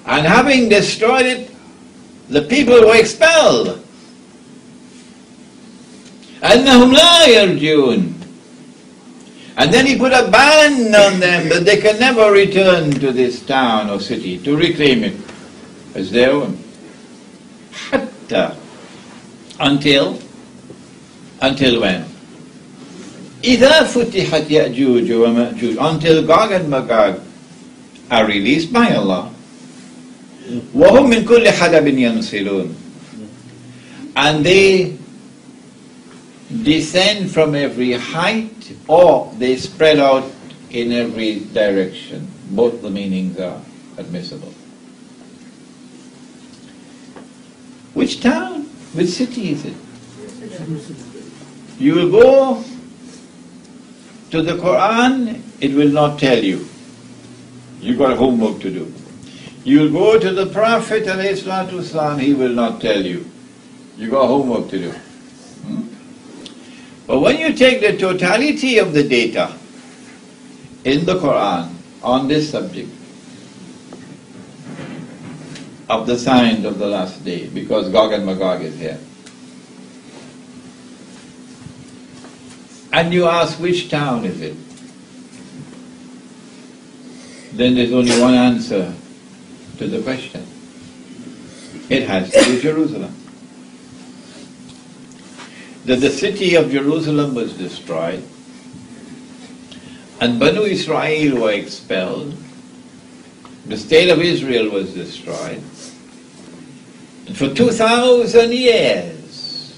And having destroyed it, the people were expelled. أَنَّهُمْ لَا يَرْجُونَ. And then he put a ban on them that they can never return to this town or city to reclaim it as their own. حتى, until when? إِذَا فُتِحَتْ يَأْجُوج وَمَأْجُوج, until Gog and Magog are released by Allah. وَهُمْ مِنْ كُلِّ حَدَبٍ يَنْسِلُونَ. And they descend from every height, or they spread out in every direction. Both the meanings are admissible. Which town? Which city is it? You will go to the Quran, it will not tell you. You've got homework to do. You'll go to the Prophet ﷺ, he will not tell you. You've got homework to do. But when you take the totality of the data in the Quran on this subject of the signs of the last day, because Gog and Magog is here, and you ask which town is it, then there's only one answer to the question. It has to be Jerusalem. That the city of Jerusalem was destroyed, and Banu Israel were expelled, the state of Israel was destroyed, and for 2,000 years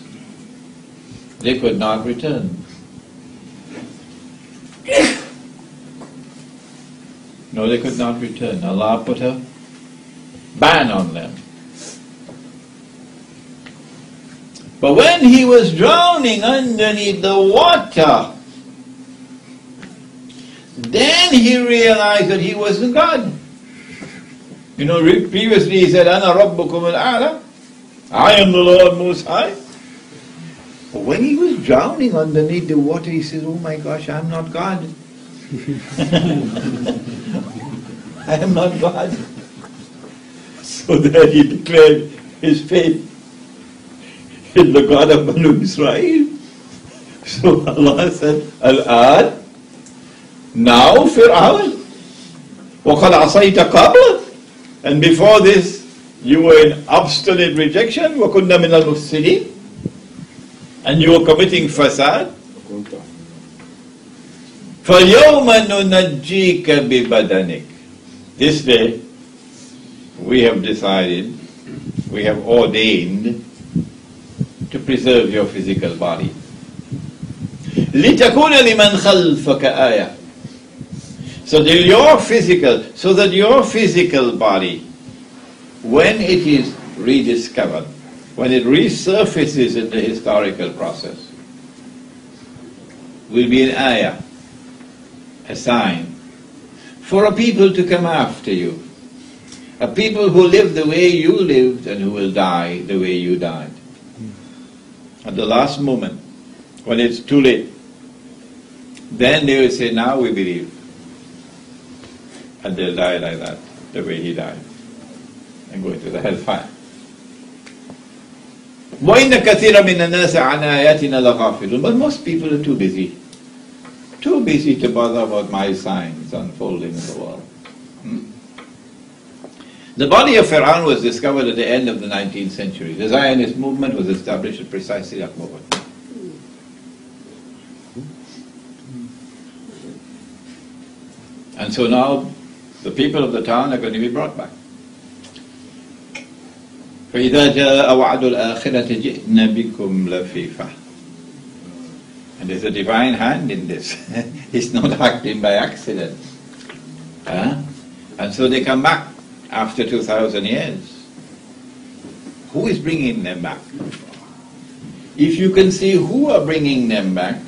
they could not return. No, they could not return. Allah put a ban on them. But when he was drowning underneath the water, then he realized that he wasn't God. You know, previously he said, Ana Rabbukum al-A'la, I am the Lord Most High. But when he was drowning underneath the water, he says, oh my gosh, I'm not God. I am not God. So then he declared his faith in the God of Banu Israel. So Allah said, Al-Ad, now Fir'aun, وَقَدْ عَصَيْتَ قَبْلَ, and before this you were in obstinate rejection, وَكُنَّ مِنَ الْمُفْسِدِينَ, and you were committing fasad. فَالْيَوْمَ نُنَجِّيكَ بِبَدَنِكَ. This day we have decided, we have ordained to preserve your physical body. لِتَكُونَ لِمَنْ خَلْفَكَ آيَةً. So that your physical body, when it is rediscovered, when it resurfaces in the historical process, will be an ayah, a sign, for a people to come after you. A people who live the way you lived and who will die the way you died. At the last moment, when it's too late, then they will say, now we believe. And they'll die like that, the way he died, and go into the hellfire. وَإِنَّ كَثِيرًا مِنَ النَّاسِ عَنْ آيَاتِنَا لَغَافِلُونَ. But most people are too busy to bother about my signs unfolding in the world. The body of Fir'aun was discovered at the end of the 19th century. The Zionist movement was established at precisely that moment. And so now the people of the town are going to be brought back. فَإِذَا جَاءَ وَعْدُ الْآخِرَةِ جِئْنَا بِكُمْ لَفِيفًا. And there's a divine hand in this. It's not acting by accident. And so they come back after 2,000 years. Who is bringing them back? If you can see who are bringing them back,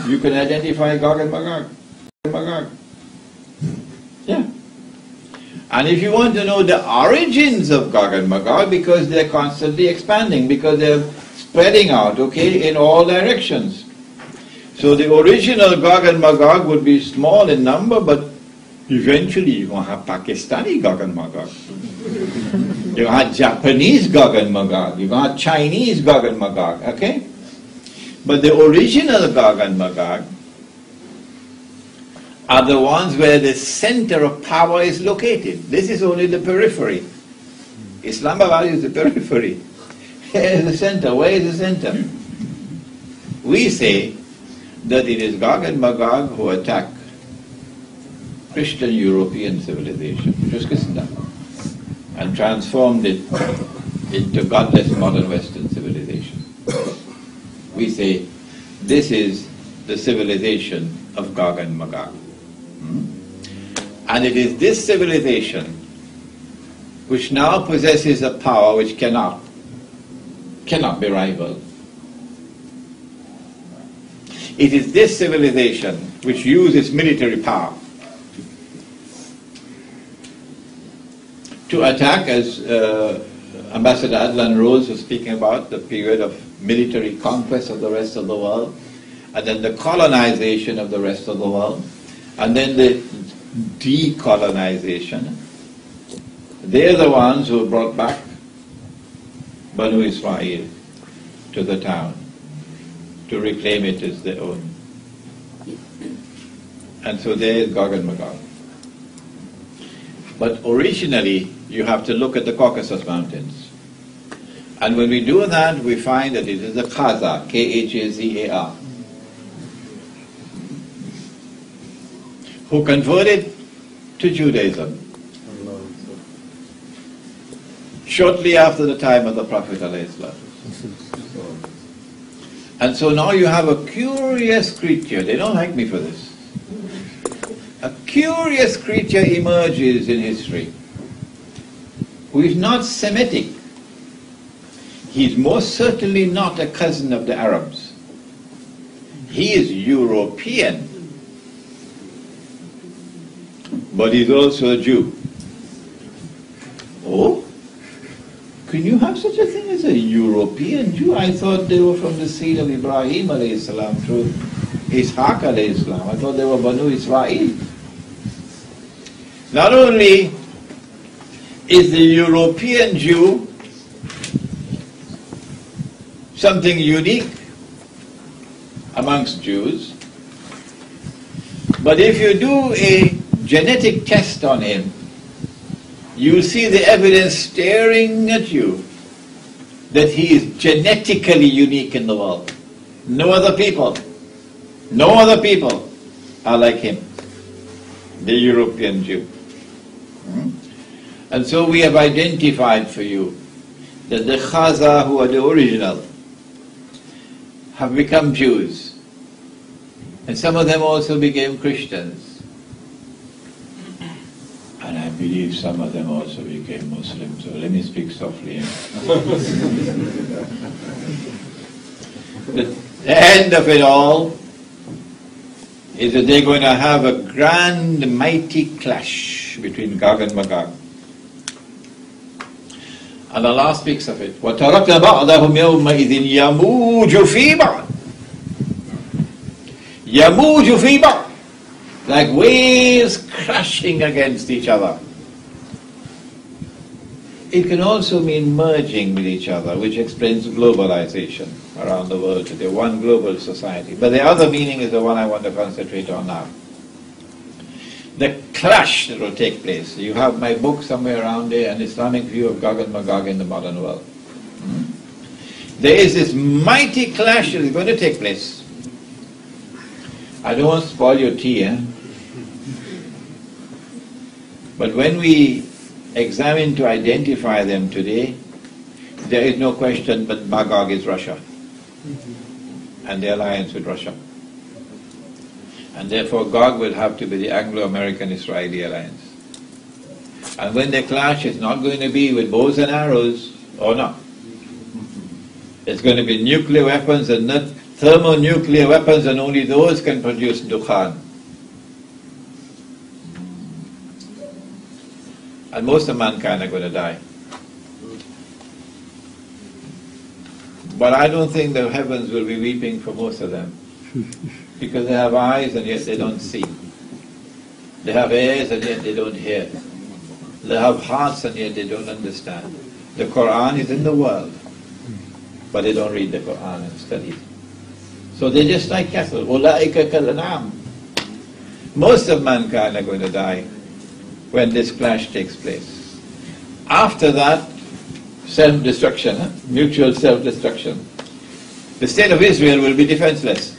you can identify Gog and Magog. Yeah. And if you want to know the origins of Gog and Magog, because they're constantly expanding, because they're spreading out, okay, in all directions. So the original Gog and Magog would be small in number, but Eventually you're going to have Pakistani Gog and Magog. You're going to have Japanese Gog and Magog. You're going to have Chinese Gog and Magog, okay? But the original Gog and Magog are the ones where the center of power is located. This is only the periphery. Islamabad is the periphery. Here is the center. Where is the center? We say that it is Gog and Magog who attack Christian European civilization, which was Christendom, and transformed it into godless modern Western civilization. We say this is the civilization of Gog and Magog. And it is this civilization which now possesses a power which cannot be rivaled. It is this civilization which uses military power to attack, as Ambassador Adlan Rose was speaking about, the period of military conquest of the rest of the world, and then the colonization of the rest of the world, and then the decolonization. They're the ones who brought back Banu Israel to the town to reclaim it as their own. And so there is Gog and Magog. But originally, you have to look at the Caucasus Mountains. And when we do that, we find that it is the Khazar, K-H-A-Z-A-R, who converted to Judaism shortly after the time of the Prophet ﷺ. And so now you have a curious creature. They don't like me for this. A curious creature emerges in history who is not Semitic. He is most certainly not a cousin of the Arabs. He is European, but he's also a Jew. Oh? Can you have such a thing as a European Jew? I thought they were from the seed of Ibrahim alayhi salam through Ishaq alayhi salam. I thought they were Banu Israel. Not only is the European Jew something unique amongst Jews, but if you do a genetic test on him, you see the evidence staring at you that he is genetically unique in the world. No other people are like him, the European Jew. And so we have identified for you that the Khazar, who are the original, have become Jews. And some of them also became Christians. And I believe some of them also became Muslims. So let me speak softly. The end of it all is that they're going to have a grand, mighty clash between Gog and Magog. And Allah speaks of it. وَتَرَكْنَ بَعْضَهُمْ يَوْمَئِذٍ يَمُوجُ فِي بَعْضٍ. يَمُوجُ فِي بَعْضٍ. Like waves crashing against each other. It can also mean merging with each other, which explains globalization around the world today, one global society. But the other meaning is the one I want to concentrate on now. The clash that will take place. You have my book somewhere around there, An Islamic View of Gog and Magog in the Modern World. There is this mighty clash that is going to take place. I don't want to spoil your tea, but when we examine to identify them today, there is no question but Magog is Russia and the alliance with Russia. And therefore Gog will have to be the Anglo-American-Israeli alliance. And when they clash, it's not going to be with bows and arrows, or not. It's going to be nuclear weapons and not thermonuclear weapons, and only those can produce dukhan. And most of mankind are going to die. But I don't think the heavens will be weeping for most of them, because they have eyes and yet they don't see. They have ears and yet they don't hear. They have hearts and yet they don't understand. The Quran is in the world, but they don't read the Quran and study it. So they're just like cattle. أُولَٰئِكَ كَالْأَنْعَامِ. Most of mankind are going to die when this clash takes place. After that, self-destruction, mutual self-destruction. The state of Israel will be defenseless.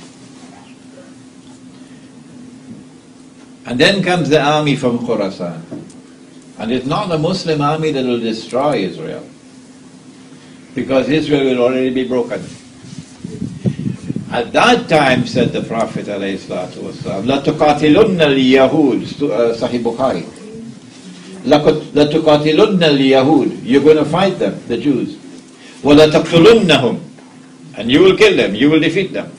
And then comes the army from Khurasan. And it's not a Muslim army that will destroy Israel, because Israel will already be broken. At that time, said the Prophet ﷺ, لَتُقَاتِلُنَّ الْيَهُودِ Sahih Bukhari. لَتُقَاتِلُنَّ الْيَهُودِ You're going to fight them, the Jews. وَلَتَقْتُلُنَّهُمْ And you will kill them, you will defeat them.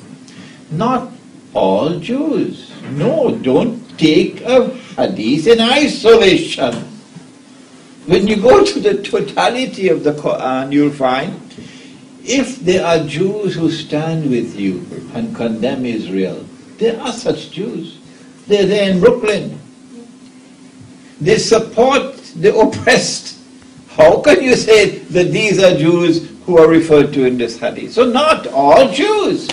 Not all Jews. No, don't take a hadith in isolation. When you go to the totality of the Quran, you'll find if there are Jews who stand with you and condemn Israel, there are such Jews. They're there in Brooklyn. They support the oppressed. How can you say that these are Jews who are referred to in this hadith? So not all Jews.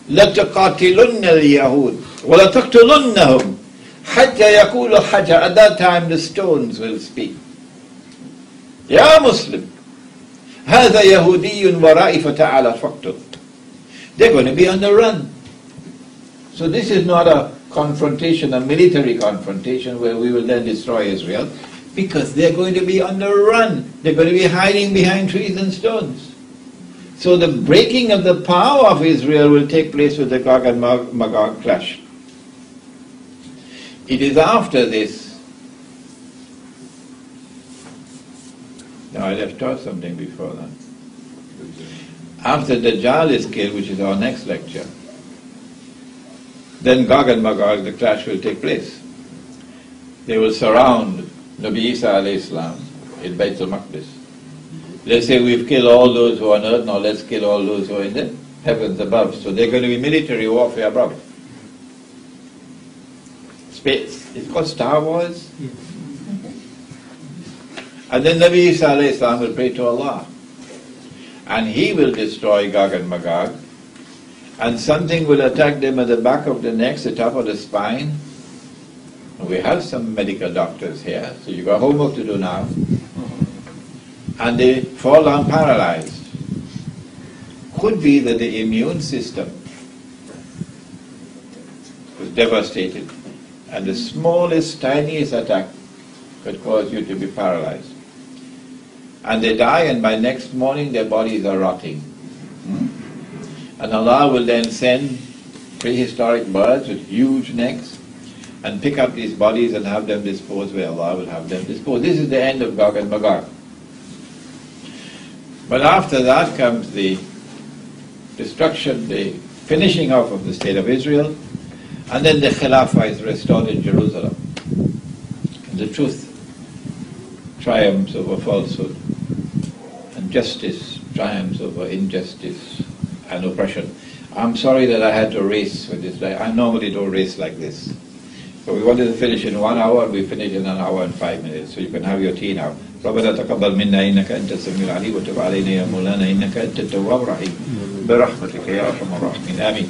لَتُقَاتِلُنَّ الْيَهُودِ وَلَتَقْتُلُنَّهُمْ حَتَّى يَقُولُ حَجَّ At that time the stones will speak. Ya Muslim, هَذَا يَهُودِيٌّ وَرَائِي فَتَعَالَ فَقْتُلْ They're going to be on the run. So this is not a confrontation, a military confrontation where we will then destroy Israel, because they're going to be on the run. They're going to be hiding behind trees and stones. So the breaking of the power of Israel will take place with the Gog and Magog clash. It is after this. Now I left out something before that. After Dajjal is killed, which is our next lecture, then Gog and Magog, the clash will take place. They will surround Nabi Isa alayhi salam in Baytul Maqdis. Let's say we've killed all those who are on earth, now let's kill all those who are in the heavens above. So they're going to be military warfare above. Space. It's called Star Wars. And then Nabi Isa alayhi salam will pray to Allah. And he will destroy Gog and Magog. And something will attack them at the back of the neck, the top of the spine. We have some medical doctors here, so you got homework to do now. And they fall down paralyzed. Could be that the immune system was devastated, and the smallest, tiniest attack could cause you to be paralyzed. And they die, and by next morning their bodies are rotting. And Allah will then send prehistoric birds with huge necks and pick up these bodies and have them disposed where Allah will have them disposed. This is the end of Gog and Magog. But after that comes the destruction, the finishing off of the state of Israel, and then the Khilafah is restored in Jerusalem. And the truth triumphs over falsehood, and justice triumphs over injustice and oppression. I'm sorry that I had to race with this. I normally don't race like this. So we wanted to finish in 1 hour, and we finished in 1 hour and 5 minutes. So you can have your tea now. ربنا تقبل منا إنك أنت السميع العليم وتب علينا يا مولانا إنك أنت التواب الرحيم برحمتك يا أرحم الراحمين آمين.